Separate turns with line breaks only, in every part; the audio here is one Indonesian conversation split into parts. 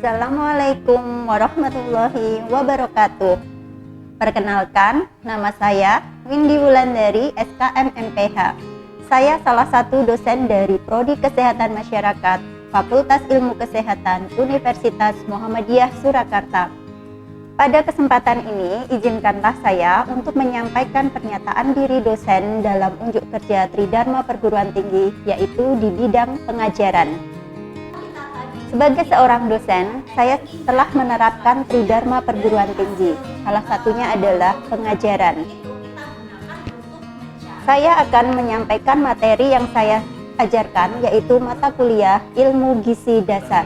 Assalamualaikum warahmatullahi wabarakatuh. Perkenalkan, nama saya Windy Wulandari, SKM MPH. Saya salah satu dosen dari Prodi Kesehatan Masyarakat, Fakultas Ilmu Kesehatan, Universitas Muhammadiyah Surakarta. Pada kesempatan ini, izinkanlah saya untuk menyampaikan pernyataan diri dosen dalam unjuk kerja Tridharma Perguruan Tinggi, yaitu di bidang pengajaran. Sebagai seorang dosen, saya telah menerapkan Tridharma Perguruan Tinggi. Salah satunya adalah pengajaran. Saya akan menyampaikan materi yang saya ajarkan, yaitu mata kuliah Ilmu Gizi Dasar.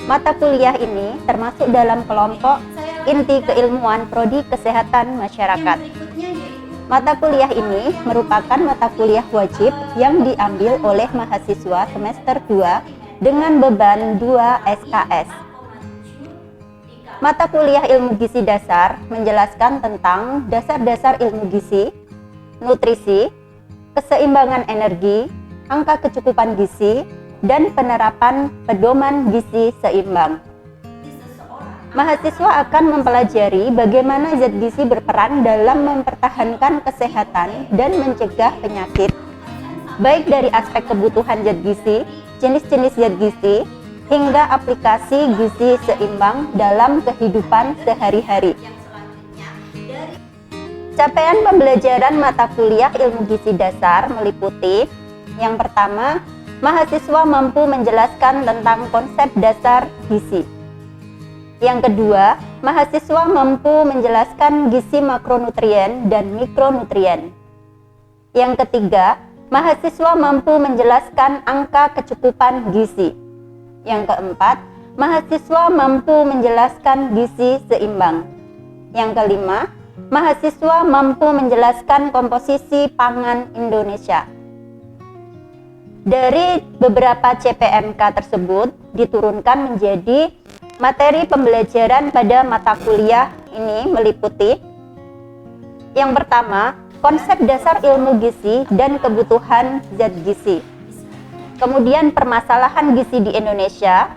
Mata kuliah ini termasuk dalam kelompok inti keilmuan Prodi Kesehatan Masyarakat. Mata kuliah ini merupakan mata kuliah wajib yang diambil oleh mahasiswa semester 2 dengan beban 2 SKS. Mata kuliah Ilmu Gizi Dasar menjelaskan tentang dasar-dasar ilmu gizi, nutrisi, keseimbangan energi, angka kecukupan gizi, dan penerapan pedoman gizi seimbang. Mahasiswa akan mempelajari bagaimana zat gizi berperan dalam mempertahankan kesehatan dan mencegah penyakit, baik dari aspek kebutuhan zat gizi, jenis-jenis zat gizi, hingga aplikasi gizi seimbang dalam kehidupan sehari-hari. Capaian pembelajaran mata kuliah Ilmu Gizi Dasar meliputi: yang pertama, mahasiswa mampu menjelaskan tentang konsep dasar gizi. Yang kedua, mahasiswa mampu menjelaskan gizi makronutrien dan mikronutrien. Yang ketiga, mahasiswa mampu menjelaskan angka kecukupan gizi. Yang keempat, mahasiswa mampu menjelaskan gizi seimbang. Yang kelima, mahasiswa mampu menjelaskan komposisi pangan Indonesia. Dari beberapa CPMK tersebut diturunkan menjadi materi pembelajaran pada mata kuliah ini meliputi: yang pertama, konsep dasar ilmu gizi dan kebutuhan zat gizi. Kemudian permasalahan gizi di Indonesia,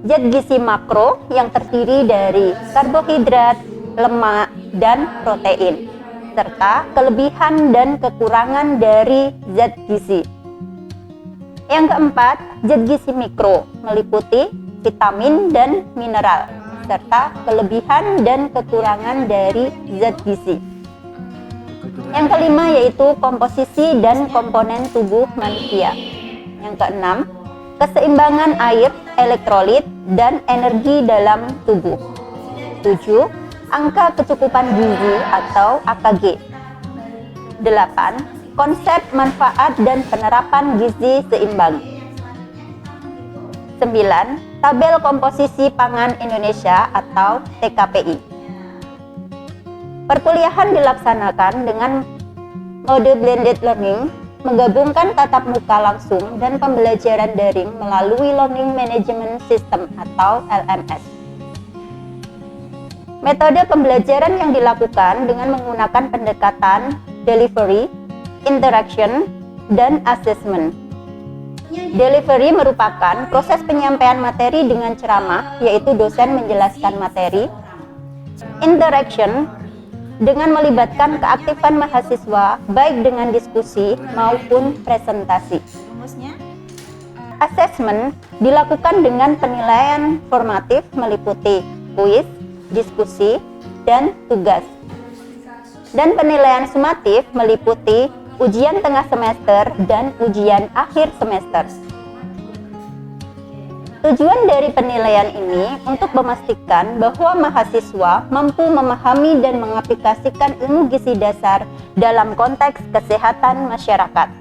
zat gizi makro yang terdiri dari karbohidrat, lemak, dan protein, serta kelebihan dan kekurangan dari zat gizi. Yang keempat, zat gizi mikro meliputi vitamin dan mineral, serta kelebihan dan kekurangan dari zat gizi. Yang kelima yaitu komposisi dan komponen tubuh manusia. Yang keenam, keseimbangan air, elektrolit, dan energi dalam tubuh. 7. Angka kecukupan gizi atau AKG. 8. Konsep manfaat dan penerapan gizi seimbang. 9. Tabel komposisi pangan Indonesia atau TKPI. Perkuliahan dilaksanakan dengan mode blended learning, menggabungkan tatap muka langsung dan pembelajaran daring melalui Learning Management System atau LMS. Metode pembelajaran yang dilakukan dengan menggunakan pendekatan delivery, interaction, dan assessment. Delivery merupakan proses penyampaian materi dengan ceramah, yaitu dosen menjelaskan materi. Interaction dengan melibatkan keaktifan mahasiswa, baik dengan diskusi maupun presentasi. Assessment dilakukan dengan penilaian formatif meliputi kuis, diskusi, dan tugas. Dan penilaian sumatif meliputi ujian tengah semester dan ujian akhir semester. Tujuan dari penilaian ini untuk memastikan bahwa mahasiswa mampu memahami dan mengaplikasikan ilmu gizi dasar dalam konteks kesehatan masyarakat.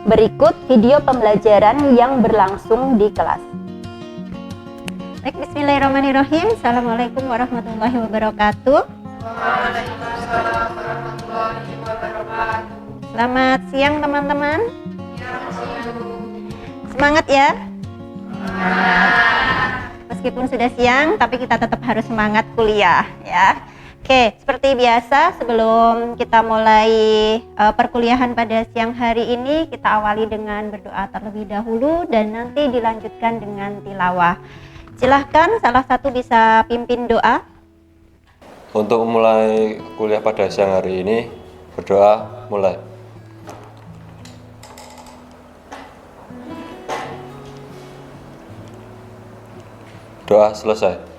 Berikut video pembelajaran yang berlangsung di kelas. Baik, bismillahirrahmanirrahim. Assalamualaikum warahmatullahi wabarakatuh.
Waalaikumsalam warahmatullahi wabarakatuh.
Selamat siang teman-teman. Semangat ya. Meskipun sudah siang, tapi kita tetap harus semangat kuliah ya. Oke, seperti biasa sebelum kita mulai perkuliahan pada siang hari ini, kita awali dengan berdoa terlebih dahulu dan nanti dilanjutkan dengan tilawah. Silahkan salah satu bisa pimpin doa.
Untuk memulai kuliah pada siang hari ini, berdoa mulai. Doa selesai.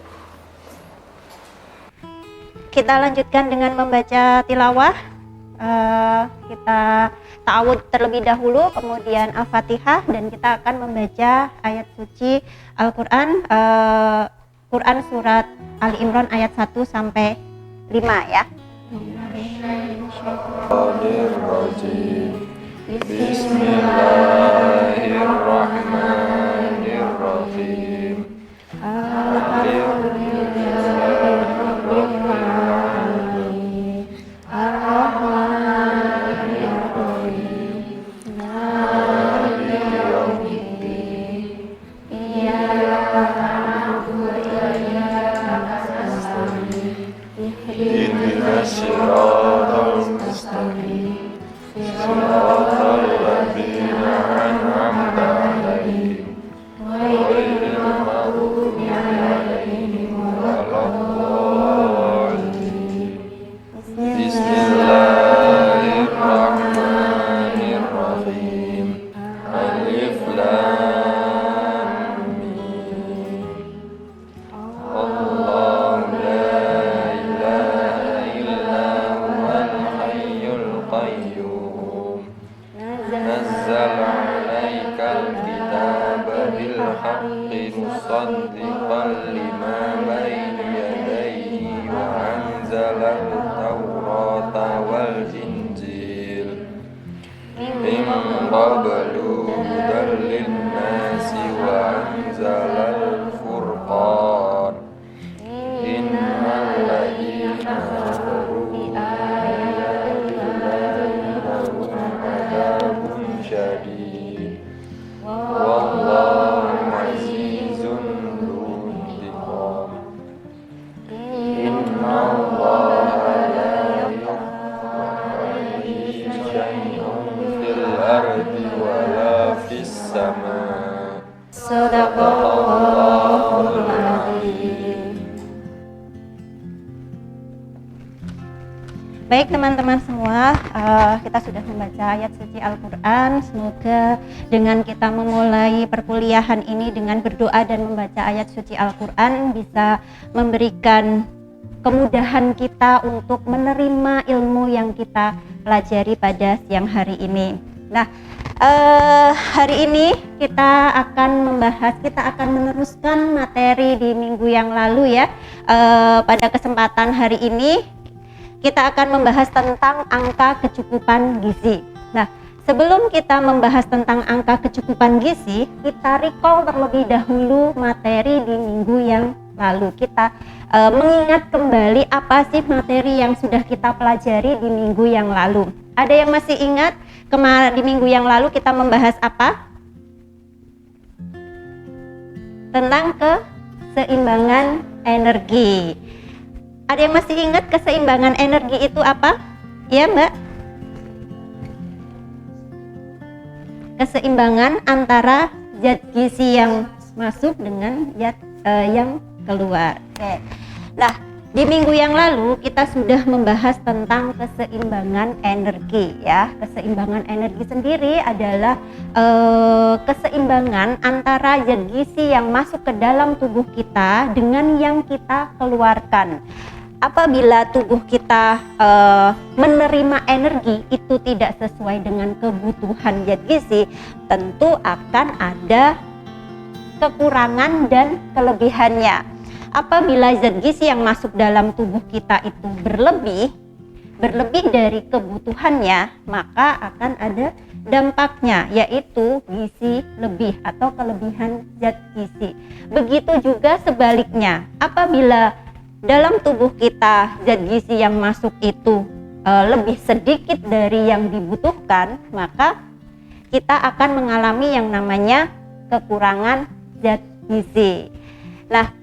Kita lanjutkan dengan membaca tilawah. Kita ta'awudz terlebih dahulu, kemudian Al-Fatihah, dan kita akan membaca ayat suci Al-Quran, Quran surat Ali Imran ayat 1 sampai 5 ya.
Bismillahirrahmanirrahim. Bismillahirrahmanirrahim. Alif Lam Mim. Allahu la ilaha illa huwal hayyul qayyum. Nazzala 'alaikal kitaba bil haqqi musaddiqan lima bayna yadayhi wa anzalal tawrata wal injil min qablu hudan linnasi wa anzalal furqan innal ladzina kafaru bi ayatina lahum adzabun syadid wallahu azizun dzuntiqam. Innallaha la yughayyiru syai'an fil ardi wala fis sama'.
Shadaqallahul Azim. Baik teman-teman semua, kita sudah membaca ayat suci Al-Quran. Semoga dengan kita memulai perkuliahan ini dengan berdoa dan membaca ayat suci Al-Quran bisa memberikan kemudahan kita untuk menerima ilmu yang kita pelajari pada siang hari ini. Nah, hari ini kita akan meneruskan materi di minggu yang lalu ya. Pada kesempatan hari ini kita akan membahas tentang angka kecukupan gizi. Nah, sebelum kita membahas tentang angka kecukupan gizi, kita recall terlebih dahulu materi di minggu yang lalu. Kita mengingat kembali apa sih materi yang sudah kita pelajari di minggu yang lalu. Ada yang masih ingat di minggu yang lalu kita membahas apa? Tentang keseimbangan energi. Ada yang masih ingat keseimbangan energi itu apa? Ya Mbak? Keseimbangan antara zat gizi yang masuk dengan zat yang keluar. Oke. Nah, di minggu yang lalu kita sudah membahas tentang keseimbangan energi ya. Keseimbangan energi sendiri adalah keseimbangan antara zat gizi yang masuk ke dalam tubuh kita dengan yang kita keluarkan. Apabila tubuh kita menerima energi itu tidak sesuai dengan kebutuhan zat gizi, tentu akan ada kekurangan dan kelebihannya. Apabila zat gizi yang masuk dalam tubuh kita itu berlebih dari kebutuhannya, maka akan ada dampaknya, yaitu gizi lebih atau kelebihan zat gizi. Begitu juga sebaliknya, apabila dalam tubuh kita zat gizi yang masuk itu lebih sedikit dari yang dibutuhkan, maka kita akan mengalami yang namanya kekurangan zat gizi. Nah,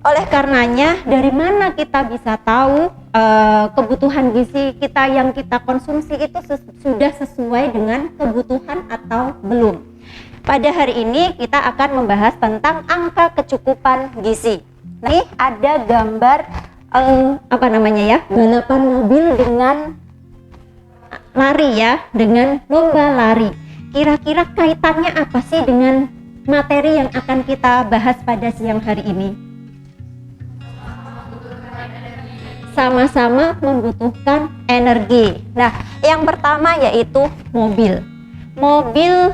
oleh karenanya dari mana kita bisa tahu kebutuhan gizi kita yang kita konsumsi itu sudah sesuai dengan kebutuhan atau belum. Pada hari ini kita akan membahas tentang angka kecukupan gizi. Nah, ini ada gambar balapan mobil dengan lari ya, dengan lomba lari. Kira-kira kaitannya apa sih dengan materi yang akan kita bahas pada siang hari ini? Sama-sama membutuhkan energi. Nah, yang pertama yaitu mobil. Mobil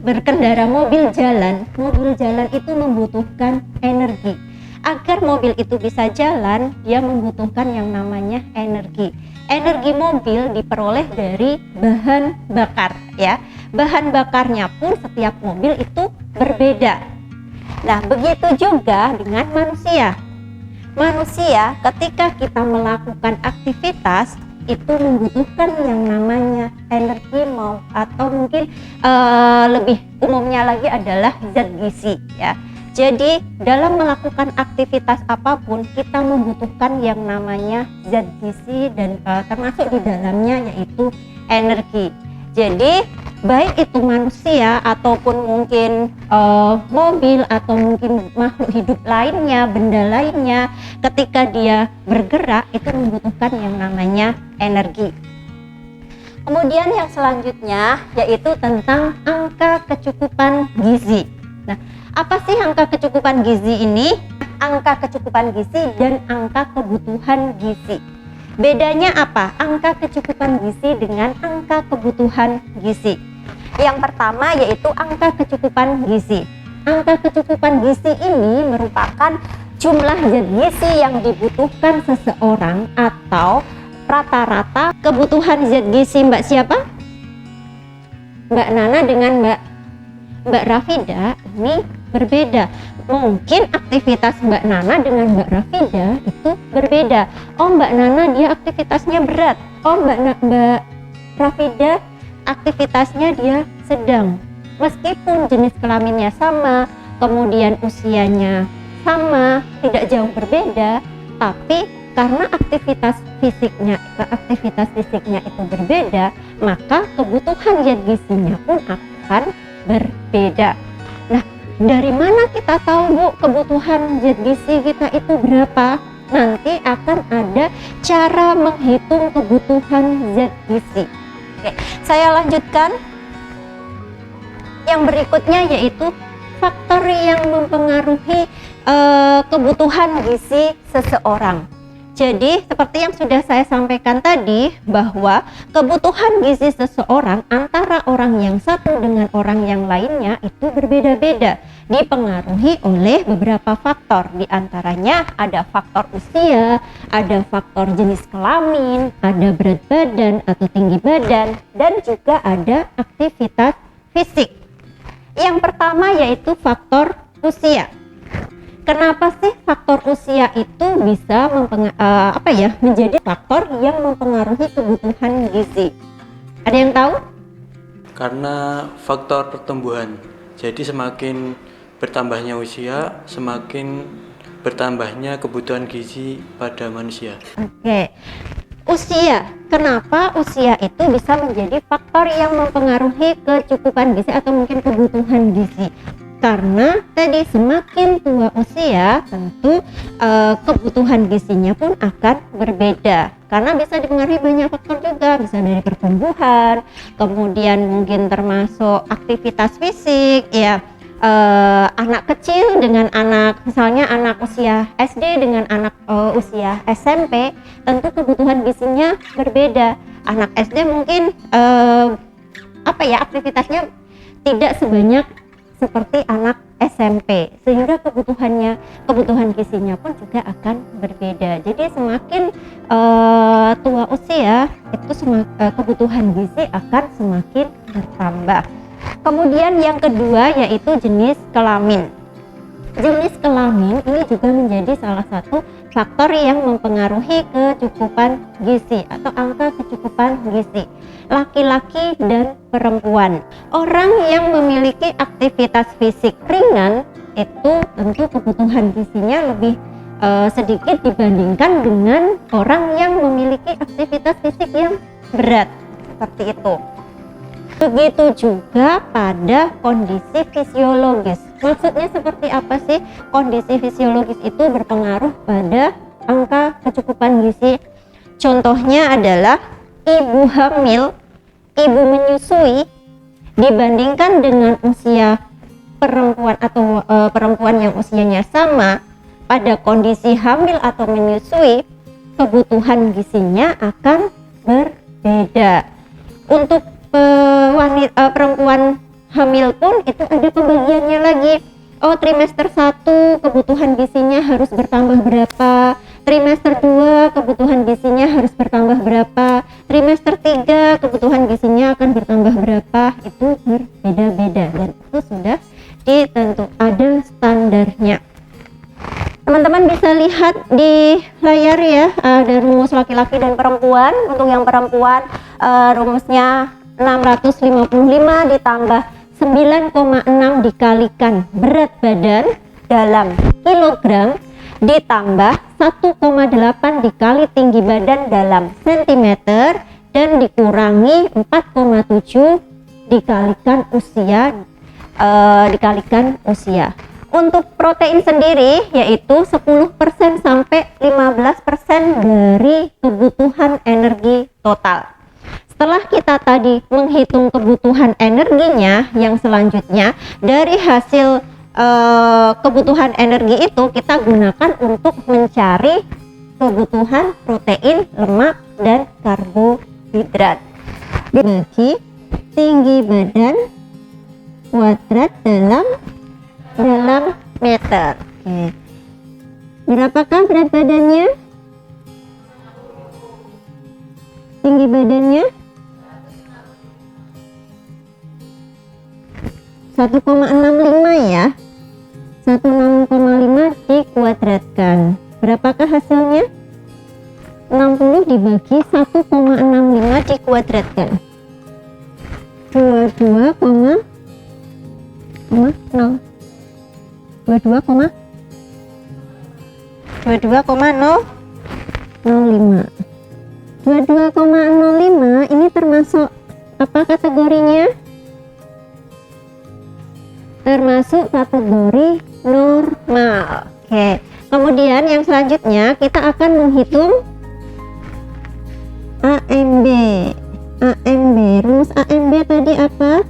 berkendara mobil jalan. Mobil jalan itu membutuhkan energi. Agar mobil itu bisa jalan, dia membutuhkan yang namanya energi. Energi mobil diperoleh dari bahan bakar ya. Bahan bakarnya pun setiap mobil itu berbeda. Nah, begitu juga dengan manusia. Manusia ketika kita melakukan aktivitas itu membutuhkan yang namanya energi atau mungkin lebih umumnya lagi adalah zat gizi ya. Jadi dalam melakukan aktivitas apapun kita membutuhkan yang namanya zat gizi dan termasuk di dalamnya yaitu energi. Jadi baik itu manusia ataupun mungkin mobil atau mungkin makhluk hidup lainnya, benda lainnya, ketika dia bergerak itu membutuhkan yang namanya energi. Kemudian yang selanjutnya yaitu tentang angka kecukupan gizi. Nah, apa sih angka kecukupan gizi ini? Angka kecukupan gizi dan angka kebutuhan gizi. Bedanya apa? Angka kecukupan gizi dengan angka kebutuhan gizi. Yang pertama yaitu angka kecukupan gizi. Angka kecukupan gizi ini merupakan jumlah zat gizi yang dibutuhkan seseorang atau rata-rata kebutuhan zat gizi Mbak siapa? Mbak Nana dengan Mbak Rafida ini berbeda. Mungkin aktivitas Mbak Nana dengan Mbak Rafida itu berbeda. Oh, Mbak Nana dia aktivitasnya berat. Oh, Mbak Rafida aktivitasnya dia sedang. Meskipun jenis kelaminnya sama, kemudian usianya sama, tidak jauh berbeda, tapi karena aktivitas fisiknya itu berbeda, maka kebutuhan zat gizinya pun akan berbeda. Nah, dari mana kita tahu Bu kebutuhan zat gizi kita itu berapa? Nanti akan ada cara menghitung kebutuhan zat gizi. Oke, saya lanjutkan. Yang berikutnya yaitu faktor yang mempengaruhi kebutuhan gizi seseorang. Jadi seperti yang sudah saya sampaikan tadi bahwa kebutuhan gizi seseorang antara orang yang satu dengan orang yang lainnya itu berbeda-beda, dipengaruhi oleh beberapa faktor. Di antaranya ada faktor usia, ada faktor jenis kelamin, ada berat badan atau tinggi badan, dan juga ada aktivitas fisik. Yang pertama yaitu faktor usia. Kenapa sih faktor usia itu bisa menjadi faktor yang mempengaruhi kebutuhan gizi? Ada yang tahu?
Karena faktor pertumbuhan. Jadi semakin bertambahnya usia, semakin bertambahnya kebutuhan gizi pada manusia.
Oke. Usia. Kenapa usia itu bisa menjadi faktor yang mempengaruhi kecukupan gizi atau mungkin kebutuhan gizi? Karena tadi semakin tua usia tentu kebutuhan gizinya pun akan berbeda, karena bisa dipengaruhi banyak faktor juga, bisa dari pertumbuhan, kemudian mungkin termasuk aktivitas fisik ya, anak kecil dengan anak, misalnya anak usia SD dengan anak usia SMP, tentu kebutuhan gizinya berbeda. Anak SD mungkin aktivitasnya tidak sebanyak seperti anak SMP, sehingga kebutuhan gizinya pun juga akan berbeda. Jadi semakin tua usia itu kebutuhan gizi akan semakin bertambah. Kemudian yang kedua yaitu jenis kelamin. Jenis kelamin ini juga menjadi salah satu faktor yang mempengaruhi kecukupan gizi atau angka kecukupan gizi. Laki-laki dan perempuan. Orang yang memiliki aktivitas fisik ringan itu tentu kebutuhan gizinya lebih sedikit dibandingkan dengan orang yang memiliki aktivitas fisik yang berat, seperti itu. Begitu juga pada kondisi fisiologis. Maksudnya seperti apa sih? Kondisi fisiologis itu berpengaruh pada angka kecukupan gizi. Contohnya adalah ibu hamil, ibu menyusui dibandingkan dengan usia perempuan atau perempuan yang usianya sama, pada kondisi hamil atau menyusui, kebutuhan gizinya akan berbeda. Untuk perempuan hamil pun itu ada pembagiannya lagi. Oh, trimester 1 kebutuhan gizinya harus bertambah berapa, trimester 2 kebutuhan gizinya harus bertambah berapa, trimester 3 kebutuhan gizinya akan bertambah berapa. Itu berbeda-beda dan itu sudah ditentu, ada standarnya. Teman-teman bisa lihat di layar ya, ada rumus laki-laki dan perempuan. Untuk yang perempuan rumusnya 655 ditambah 9,6 dikalikan berat badan dalam kilogram ditambah 1,8 dikali tinggi badan dalam sentimeter dan dikurangi 4,7 dikalikan usia. Untuk protein sendiri yaitu 10% sampai 15% dari kebutuhan energi total. Setelah kita tadi menghitung kebutuhan energinya, yang selanjutnya dari hasil kebutuhan energi itu kita gunakan untuk mencari kebutuhan protein, lemak, dan karbohidrat. Bagi tinggi badan kuadrat dalam meter. Oke. Berapakah berat badannya? Tinggi badannya 1,65 ya. 16,5 dikuadratkan. Berapakah hasilnya? 60 dibagi 1,65 dikuadratkan. 22,0. 22,05 ini termasuk apa kategorinya? Termasuk kategori normal. Oke. Kemudian yang selanjutnya kita akan menghitung AMB. Rumus AMB tadi apa?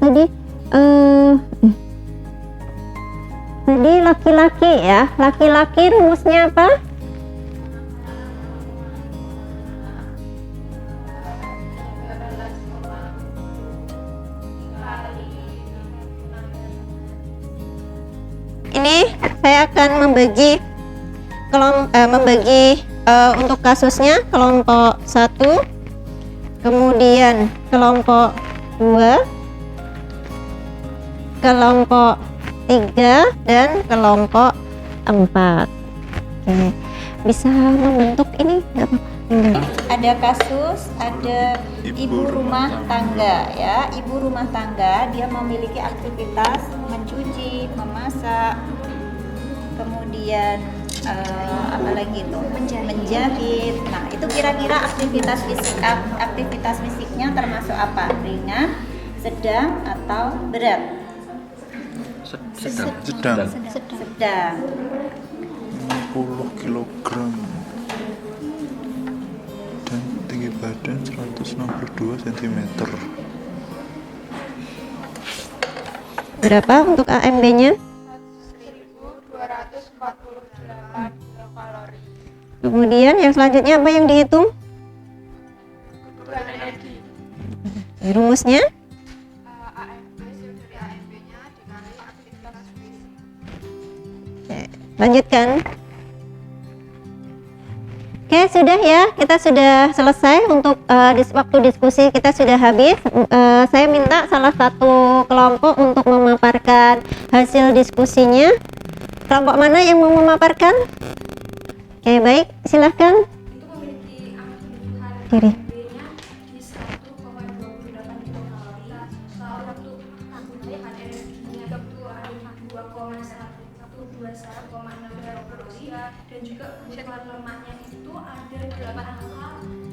Tadi laki-laki ya. Laki-laki rumusnya apa? Ini saya akan membagi untuk kasusnya kelompok 1, kemudian kelompok 2, kelompok 3, dan kelompok 4. Oke, bisa membentuk ini nggak apa-apa. Ada kasus, ada ibu rumah tangga ya. Ibu rumah tangga dia memiliki aktivitas mencuci, memasak, kemudian apa lagi itu? Menjahit. Nah, itu kira-kira aktivitas fisiknya termasuk apa? Ringan, sedang, atau berat?
Sedang. 60 kg dan tinggi badan 162 cm.
Berapa untuk AMB-nya?
1248 kilokalori.
Kemudian yang selanjutnya apa yang dihitung?
Kebutuhan energi.
Rumusnya?
AMB hasil dari AMB-nya dikali aktivitas fisik.
Oke, lanjutkan. Oke, sudah ya, kita sudah selesai untuk waktu diskusi kita sudah habis. Saya minta salah satu kelompok untuk memaparkan hasil diskusinya. Kelompok mana yang mau memaparkan? Oke, baik, silahkan.
Itu memiliki angka kebutuhan
Kiri.
energinya di 1,28 kilokalori. Untuk kebutuhan energinya 2,1 kilokalori dan juga kebutuhan lemaknya itu ada 8 angka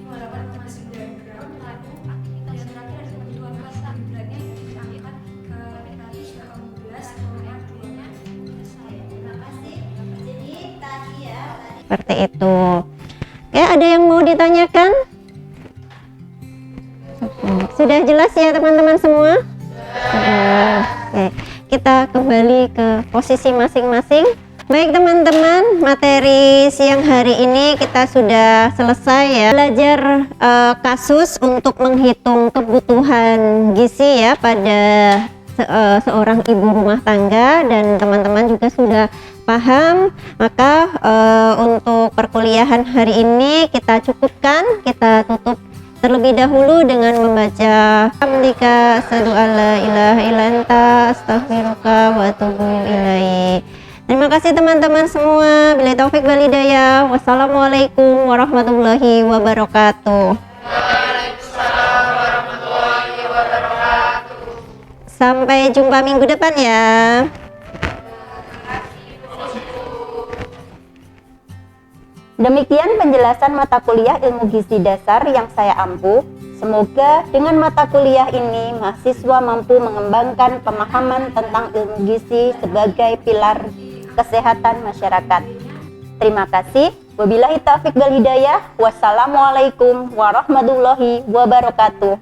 58,9 gram. Lalu yang terakhir ada kebutuhan karbohidratnya yang diangkat ke 318,2.
Terima kasih. Jadi tadi ya. Seperti itu. Oke, ada yang mau ditanyakan? Sudah jelas ya teman-teman semua? Sudah. Oke, kita kembali ke posisi masing-masing. Baik teman-teman, materi siang hari ini kita sudah selesai ya. Belajar kasus untuk menghitung kebutuhan gizi ya pada seorang ibu rumah tangga, dan teman-teman juga sudah paham. Maka untuk perkuliahan hari ini kita cukupkan, kita tutup terlebih dahulu dengan membaca hamdika asyhadu alla ilaha illa anta astaghfiruka wa atubu ilaik. Terima kasih teman-teman semua. Billahi taufik wal hidayah. Wassalamualaikum warahmatullahi wabarakatuh.
Waalaikumsalam warahmatullahi wabarakatuh.
Sampai jumpa minggu depan ya. Demikian penjelasan mata kuliah ilmu gizi dasar yang saya ampu. Semoga dengan mata kuliah ini mahasiswa mampu mengembangkan pemahaman tentang ilmu gizi sebagai pilar kesehatan masyarakat. Terima kasih. Wabillahi taufiq wal hidayah. Wassalamualaikum warahmatullahi wabarakatuh.